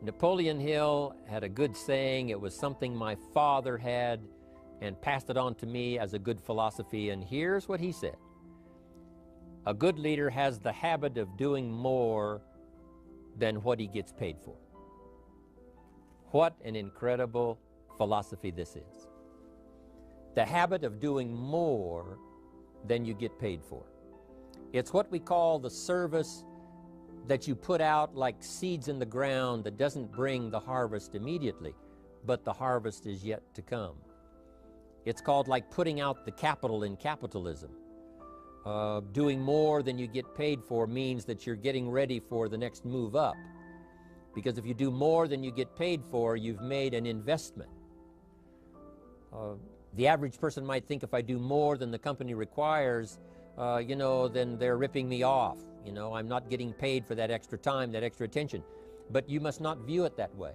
Napoleon Hill had a good saying. It was something my father had and passed it on to me as a good philosophy. And here's what he said. A good leader has the habit of doing more than what he gets paid for. What an incredible philosophy this is. The habit of doing more than you get paid for. It's what we call the service that you put out like seeds in the ground that doesn't bring the harvest immediately, but the harvest is yet to come. It's called like putting out the capital in capitalism. Doing more than you get paid for means that you're getting ready for the next move up. Because if you do more than you get paid for, you've made an investment. The average person might think if I do more than the company requires, then they're ripping me off. I'm not getting paid for that extra time, that extra attention. But you must not view it that way.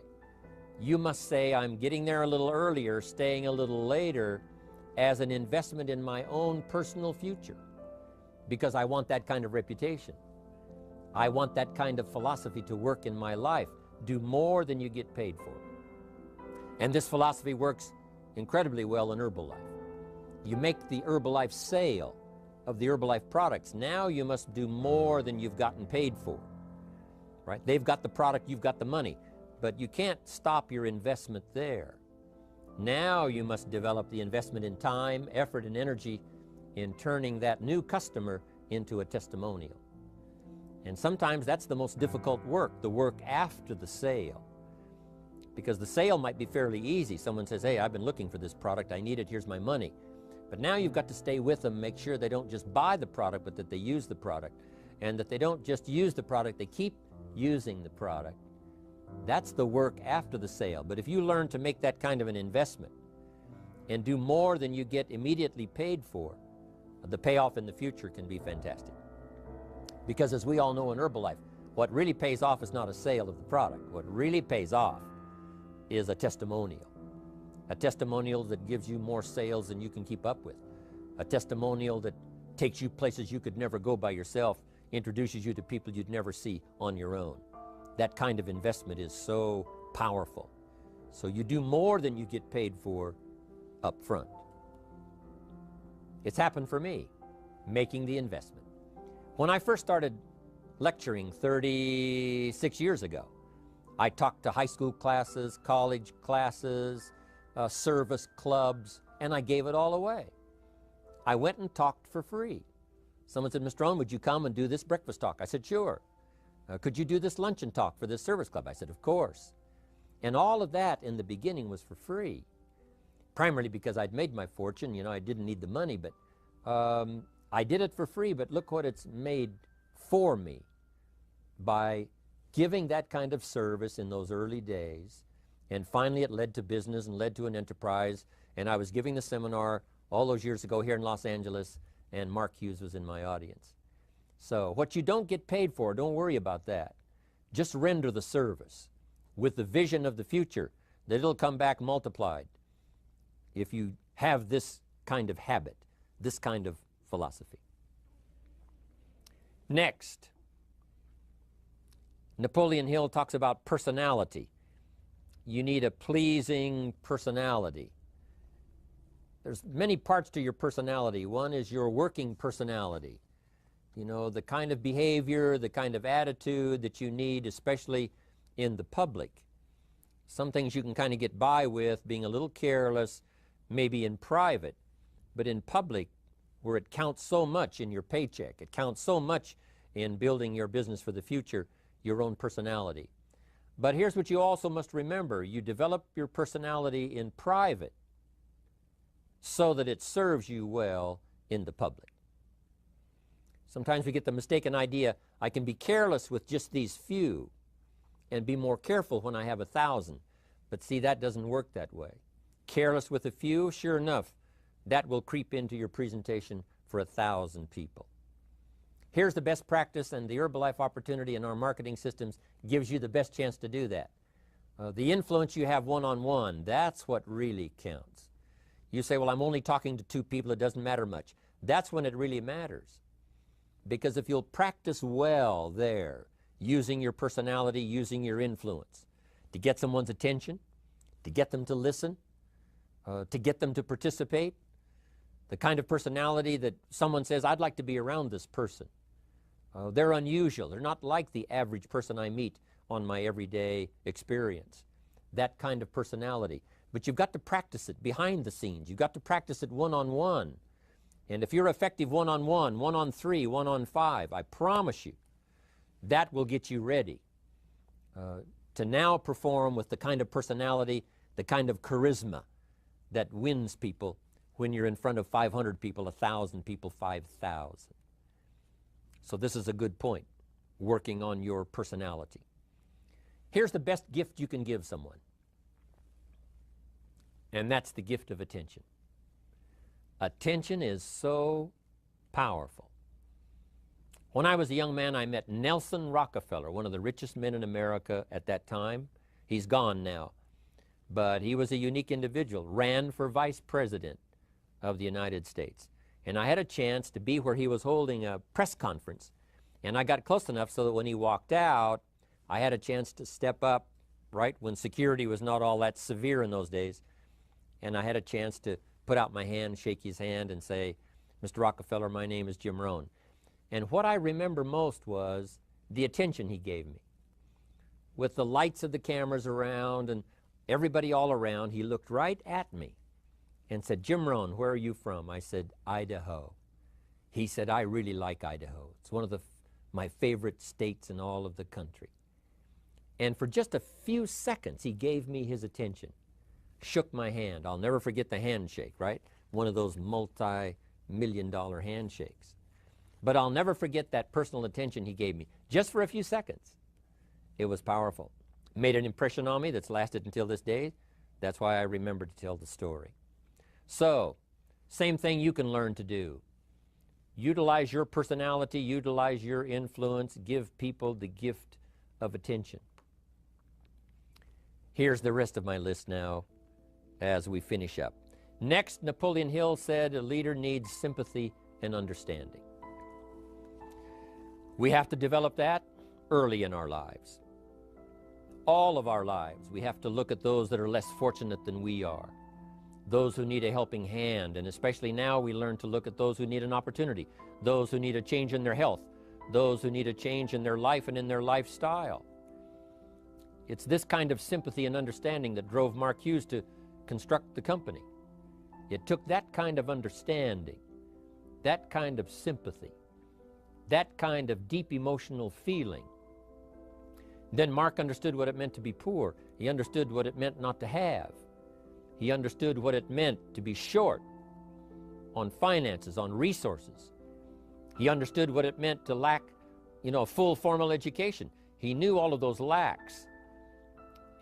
You must say, I'm getting there a little earlier, staying a little later, as an investment in my own personal future. Because I want that kind of reputation. I want that kind of philosophy to work in my life. Do more than you get paid for. And this philosophy works incredibly well in Herbalife. You make the Herbalife sale of the Herbalife products. Now you must do more than you've gotten paid for. Right? They've got the product, you've got the money. But you can't stop your investment there. Now you must develop the investment in time, effort, and energy in turning that new customer into a testimonial. And sometimes that's the most difficult work, the work after the sale. Because the sale might be fairly easy. Someone says, hey, I've been looking for this product, I need it, here's my money. But now you've got to stay with them, make sure they don't just buy the product, but that they use the product. And that they don't just use the product, they keep using the product. That's the work after the sale. But if you learn to make that kind of an investment and do more than you get immediately paid for, the payoff in the future can be fantastic. Because as we all know in Herbalife, what really pays off is not a sale of the product. What really pays off is a testimonial. A testimonial that gives you more sales than you can keep up with. A testimonial that takes you places you could never go by yourself, introduces you to people you'd never see on your own. That kind of investment is so powerful. So you do more than you get paid for up front. It's happened for me, making the investment. When I first started lecturing 36 years ago, I talked to high school classes, college classes, service clubs, and I gave it all away. I went and talked for free. Someone said, Mr. Rohn, would you come and do this breakfast talk? I said, sure. Could you do this luncheon talk for this service club? I said, of course. And all of that in the beginning was for free. Primarily because I'd made my fortune, I didn't need the money, but I did it for free, but look what it's made for me by giving that kind of service in those early days. And finally it led to business and led to an enterprise. And I was giving the seminar all those years ago here in Los Angeles, and Mark Hughes was in my audience. So what you don't get paid for, don't worry about that. Just render the service with the vision of the future that it'll come back multiplied if you have this kind of habit, this kind of philosophy. Next, Napoleon Hill talks about personality. You need a pleasing personality. There's many parts to your personality. One is your working personality. The kind of behavior, the kind of attitude that you need, especially in the public. Some things you can kind of get by with, being a little careless, maybe in private, but in public, where it counts so much in your paycheck, it counts so much in building your business for the future, your own personality. But here's what you also must remember. You develop your personality in private so that it serves you well in the public. Sometimes we get the mistaken idea, I can be careless with just these few and be more careful when I have 1,000. But see, that doesn't work that way. Careless with a few, sure enough, that will creep into your presentation for 1,000 people. Here's the best practice, and the Herbalife opportunity in our marketing systems gives you the best chance to do that. The influence you have one-on-one, that's what really counts. You say, well, I'm only talking to 2 people, it doesn't matter much. That's when it really matters. Because if you'll practice well there, using your personality, using your influence, to get someone's attention, to get them to listen, to get them to participate. The kind of personality that someone says, I'd like to be around this person. They're unusual. They're not like the average person I meet on my everyday experience. That kind of personality. But you've got to practice it behind the scenes. You've got to practice it one-on-one. And if you're effective one-on-one, one-on-three, one-on-five, I promise you, that will get you ready to now perform with the kind of personality, the kind of charisma that wins people when you're in front of 500 people, 1,000 people, 5,000. So this is a good point, working on your personality. Here's the best gift you can give someone, and that's the gift of attention. Attention is so powerful. When I was a young man, I met Nelson Rockefeller, one of the richest men in America at that time. He's gone now, but he was a unique individual, ran for vice president of the United States. And I had a chance to be where he was holding a press conference, and I got close enough so that when he walked out, I had a chance to step up, right, when security was not all that severe in those days, and I had a chance to put out my hand, shake his hand, and say, Mr. Rockefeller, my name is Jim Rohn. And what I remember most was the attention he gave me. With the lights of the cameras around and everybody all around, he looked right at me and said, Jim Rohn, where are you from? I said, Idaho. He said, I really like Idaho. It's one of my favorite states in all of the country. And for just a few seconds, he gave me his attention, shook my hand. I'll never forget the handshake, right? One of those multi-million-dollar handshakes. But I'll never forget that personal attention he gave me, just for a few seconds. It was powerful. Made an impression on me that's lasted until this day. That's why I remember to tell the story. So, same thing you can learn to do. Utilize your personality, utilize your influence, give people the gift of attention. Here's the rest of my list now as we finish up. Next, Napoleon Hill said a leader needs sympathy and understanding. We have to develop that early in our lives. All of our lives, we have to look at those that are less fortunate than we are, those who need a helping hand, and especially now we learn to look at those who need an opportunity, those who need a change in their health, those who need a change in their life and in their lifestyle. It's this kind of sympathy and understanding that drove Mark Hughes to construct the company. It took that kind of understanding, that kind of sympathy, that kind of deep emotional feeling. Then Mark understood what it meant to be poor. He understood what it meant not to have. He understood what it meant to be short on finances, on resources. He understood what it meant to lack, a full formal education. He knew all of those lacks.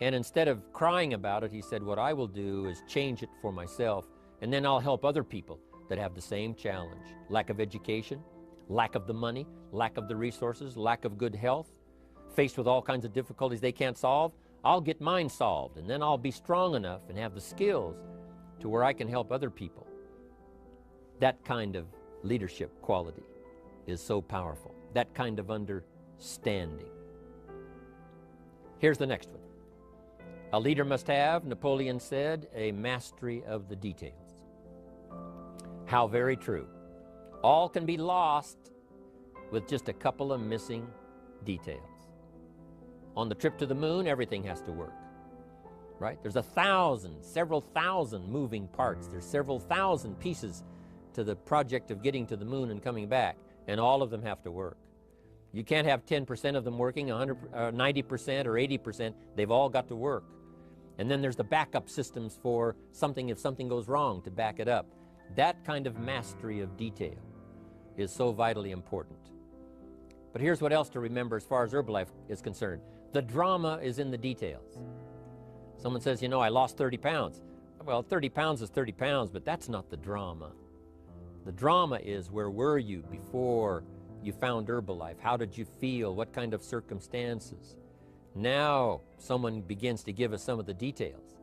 And instead of crying about it, he said, what I will do is change it for myself, and then I'll help other people that have the same challenge. Lack of education, lack of the money, lack of the resources, lack of good health, faced with all kinds of difficulties they can't solve. I'll get mine solved, and then I'll be strong enough and have the skills to where I can help other people. That kind of leadership quality is so powerful. That kind of understanding. Here's the next one. A leader must have, Napoleon said, a mastery of the details. How very true. All can be lost with just a couple of missing details. On the trip to the moon, everything has to work, right? There's several thousand moving parts. There's several thousand pieces to the project of getting to the moon and coming back, and all of them have to work. You can't have 10% of them working, 90% or 80%. They've all got to work. And then there's the backup systems for something if something goes wrong to back it up. That kind of mastery of detail is so vitally important. But here's what else to remember as far as Herbalife is concerned. The drama is in the details. Someone says, I lost 30 pounds. Well, 30 pounds is 30 pounds, but that's not the drama. The drama is, where were you before you found Herbalife? How did you feel? What kind of circumstances? Now someone begins to give us some of the details.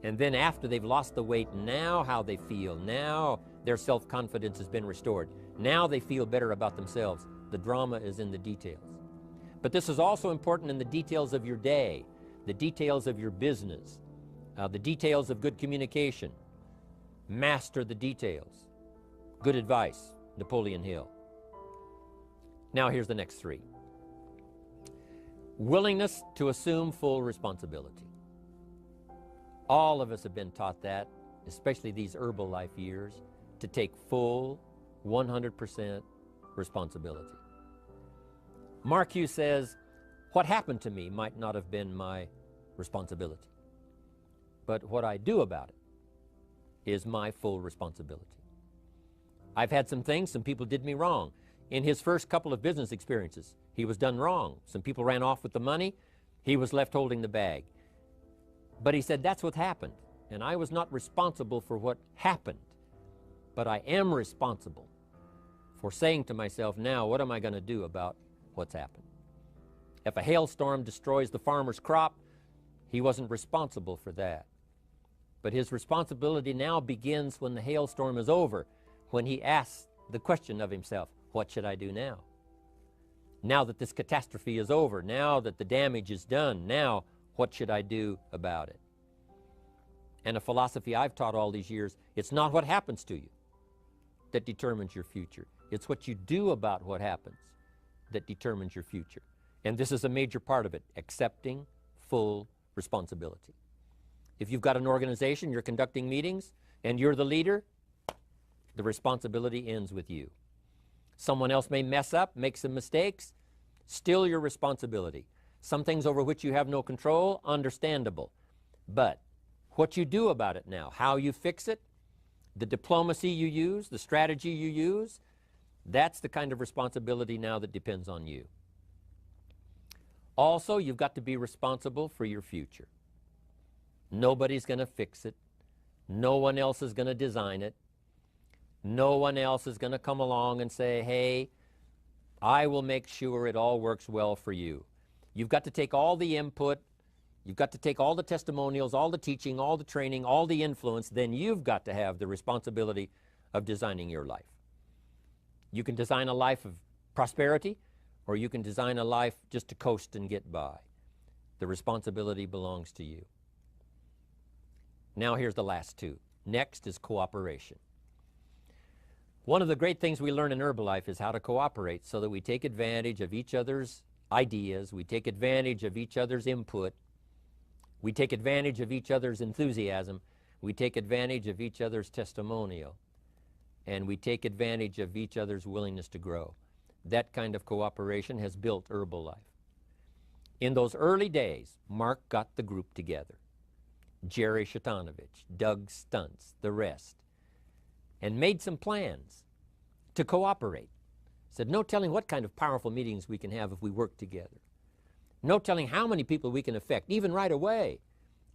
And then after they've lost the weight, now how they feel. Now their self-confidence has been restored. Now they feel better about themselves. The drama is in the details. But this is also important in the details of your day. the details of your business, the details of good communication. Master the details. Good advice, Napoleon Hill. Now here's the next three. Willingness to assume full responsibility. All of us have been taught that, especially these Herbalife years, to take full 100% responsibility. Mark Hughes says, what happened to me might not have been my responsibility, but what I do about it is my full responsibility. I've had some things, some people did me wrong. In his first couple of business experiences, he was done wrong. Some people ran off with the money. He was left holding the bag. But he said, that's what happened. And I was not responsible for what happened, but I am responsible for saying to myself, now, what am I going to do about what's happened? If a hailstorm destroys the farmer's crop, he wasn't responsible for that. But his responsibility now begins when the hailstorm is over, when he asks the question of himself, what should I do now? Now that this catastrophe is over, now that the damage is done, now what should I do about it? And a philosophy I've taught all these years, it's not what happens to you that determines your future. It's what you do about what happens that determines your future. And this is a major part of it, accepting full responsibility. If you've got an organization, you're conducting meetings, and you're the leader, the responsibility ends with you. Someone else may mess up, make some mistakes, still your responsibility. Some things over which you have no control, understandable. But what you do about it now, how you fix it, the diplomacy you use, the strategy you use, that's the kind of responsibility now that depends on you. Also, you've got to be responsible for your future. Nobody's going to fix it. No one else is going to design it. No one else is going to come along and say, hey, I will make sure it all works well for you. You've got to take all the input, you've got to take all the testimonials, all the teaching, all the training, all the influence, then you've got to have the responsibility of designing your life. You can design a life of prosperity, or you can design a life just to coast and get by. The responsibility belongs to you. Now here's the last two. Next is cooperation. One of the great things we learn in Herbalife is how to cooperate so that we take advantage of each other's ideas, we take advantage of each other's input, we take advantage of each other's enthusiasm, we take advantage of each other's testimonial, and we take advantage of each other's willingness to grow. That kind of cooperation has built Herbalife. In those early days, Mark got the group together. Jerry Shatanovich, Doug Stuntz, the rest, and made some plans to cooperate. Said, no telling what kind of powerful meetings we can have if we work together. No telling how many people we can affect, even right away,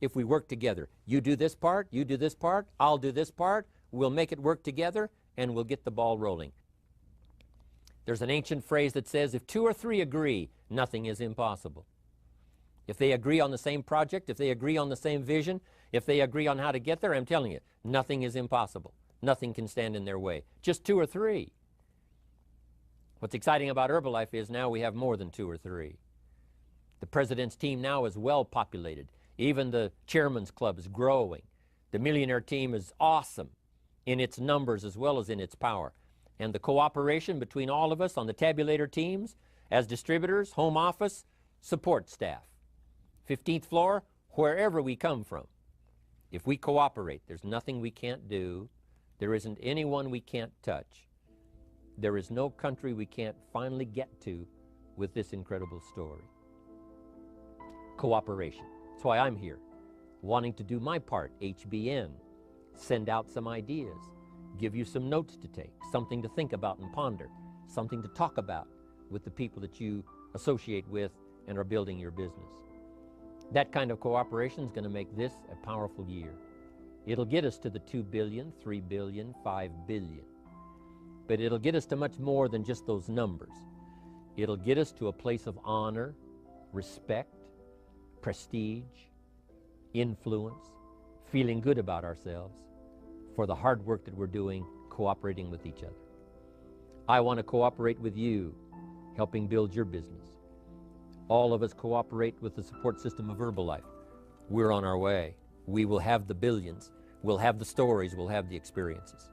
if we work together. You do this part, you do this part, I'll do this part, we'll make it work together, and we'll get the ball rolling. There's an ancient phrase that says, if two or three agree, nothing is impossible. If they agree on the same project, if they agree on the same vision, if they agree on how to get there, I'm telling you, nothing is impossible. Nothing can stand in their way. Just two or three. What's exciting about Herbalife is now we have more than two or three. The president's team now is well populated. Even the chairman's club is growing. The millionaire team is awesome in its numbers as well as in its power. And the cooperation between all of us on the tabulator teams, as distributors, home office, support staff, 15th floor, wherever we come from. If we cooperate, there's nothing we can't do. There isn't anyone we can't touch. There is no country we can't finally get to with this incredible story. Cooperation. That's why I'm here, wanting to do my part, HBN, send out some ideas, give you some notes to take, something to think about and ponder, something to talk about with the people that you associate with and are building your business. That kind of cooperation is going to make this a powerful year. It'll get us to the 2 billion, 3 billion, 5 billion. But it'll get us to much more than just those numbers. It'll get us to a place of honor, respect, prestige, influence, feeling good about ourselves for the hard work that we're doing, cooperating with each other. I want to cooperate with you, helping build your business. all of us cooperate with the support system of Herbalife, we're on our way. We will have the billions. We'll have the stories. We'll have the experiences.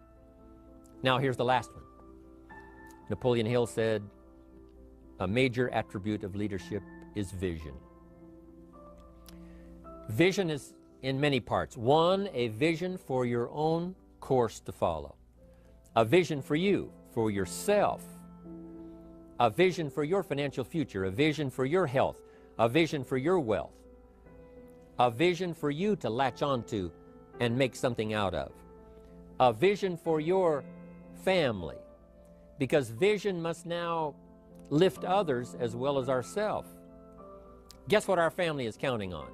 Now here's the last one. Napoleon Hill said, a major attribute of leadership is vision. Vision is in many parts. One, a vision for your own course to follow. A vision for you, for yourself. A vision for your financial future. A vision for your health. A vision for your wealth. A vision for you to latch onto and make something out of. A vision for your family. Because vision must now lift others as well as ourselves. Guess what our family is counting on?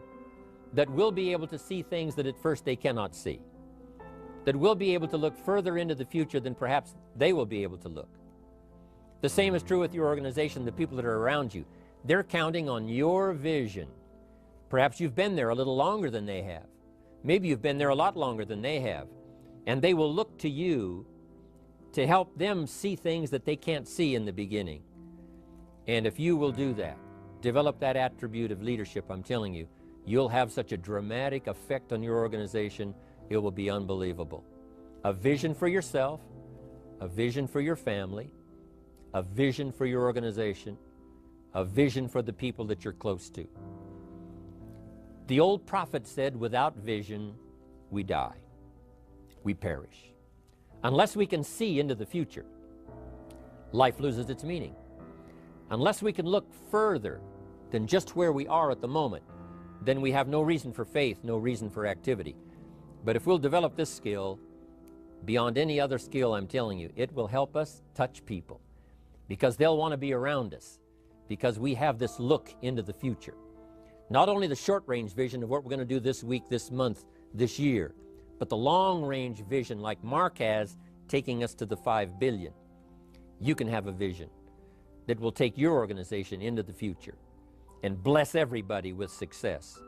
That we'll be able to see things that at first they cannot see. That we'll be able to look further into the future than perhaps they will be able to look. The same is true with your organization, the people that are around you. They're counting on your vision. Perhaps you've been there a little longer than they have. Maybe you've been there a lot longer than they have. And they will look to you to help them see things that they can't see in the beginning. And if you will do that, develop that attribute of leadership, I'm telling you, you'll have such a dramatic effect on your organization, it will be unbelievable. A vision for yourself, a vision for your family, a vision for your organization, a vision for the people that you're close to. The old prophet said, without vision, we die. We perish. Unless we can see into the future, life loses its meaning. Unless we can look further than just where we are at the moment, then we have no reason for faith, no reason for activity. But if we'll develop this skill, beyond any other skill, I'm telling you, it will help us touch people because they'll want to be around us because we have this look into the future. Not only the short-range vision of what we're going to do this week, this month, this year, but the long-range vision like Mark has, taking us to the 5 billion. You can have a vision that will take your organization into the future and bless everybody with success.